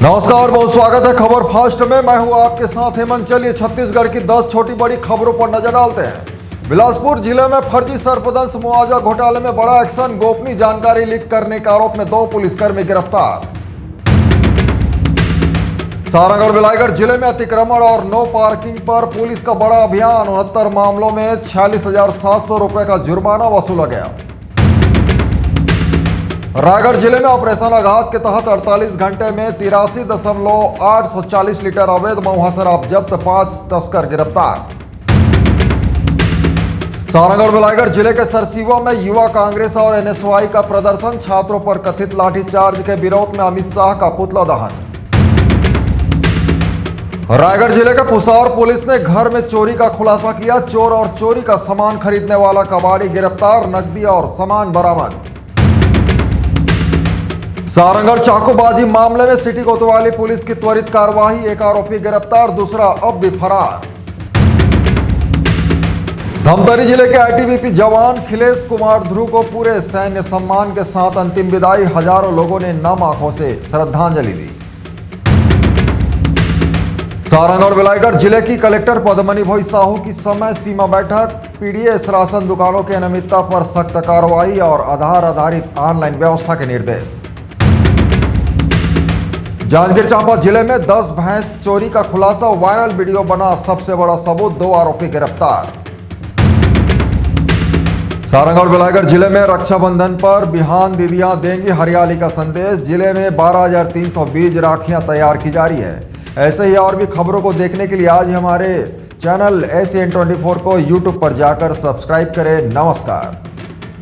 नमस्कार, बहुत स्वागत है खबर फास्ट में। मैं हूं आपके साथ हेमंत। चलिए छत्तीसगढ़ की 10 छोटी बड़ी खबरों पर नजर डालते हैं। बिलासपुर जिले में फर्जी सरपंच मुआवजा घोटाले में बड़ा एक्शन। गोपनीय जानकारी लीक करने के आरोप में 2 पुलिसकर्मी गिरफ्तार। सारंगढ़ बिलाईगढ़ जिले में अतिक्रमण और नो पार्किंग पर पुलिस का बड़ा अभियान। 69 मामलों में 46,700 रुपए का जुर्माना वसूला गया। रायगढ़ जिले में ऑपरेशन आघात के तहत 48 घंटे में 83,840 लीटर अवैध महुआ शराब जब्त, 5 तस्कर गिरफ्तार। सारंगढ़ बिलाईगढ़ जिले के सरसीवा में युवा कांग्रेस और एनएसवाई का प्रदर्शन। छात्रों पर कथित लाठीचार्ज के विरोध में अमित शाह का पुतला दहन। रायगढ़ जिले के पुसौर पुलिस ने घर में चोरी का खुलासा किया। चोर और चोरी का सामान खरीदने वाला कबाड़ी गिरफ्तार, नकदी और सामान बरामद। सारंगढ़ चाकूबाजी मामले में सिटी कोतवाली पुलिस की त्वरित कार्रवाई, एक आरोपी गिरफ्तार, दूसरा अब भी फरार। धमतरी जिले के आईटीबीपी जवान खिलेश कुमार ध्रुव को पूरे सैन्य सम्मान के साथ अंतिम विदाई। हजारों लोगों ने नम आंखों से श्रद्धांजलि दी। सारंगढ़ बिलाईगढ़ जिले की कलेक्टर पद्मनी भोई साहू की समय सीमा बैठक। पीडीएस राशन दुकानों की अनियमितता पर सख्त कार्रवाई और आधार आधारित ऑनलाइन व्यवस्था के निर्देश। जांजगीर चांपा जिले में 10 भैंस चोरी का खुलासा, वायरल वीडियो बना सबसे बड़ा सबूत, 2 आरोपी गिरफ्तार। सारंगढ़ बिलाईगढ़ जिले में रक्षाबंधन पर बिहान दीदियां देंगी हरियाली का संदेश। जिले में 12,320 राखियां तैयार की जा रही है। ऐसे ही और भी खबरों को देखने के लिए आज हमारे चैनल ACN24 को यूट्यूब पर जाकर सब्सक्राइब करें। नमस्कार।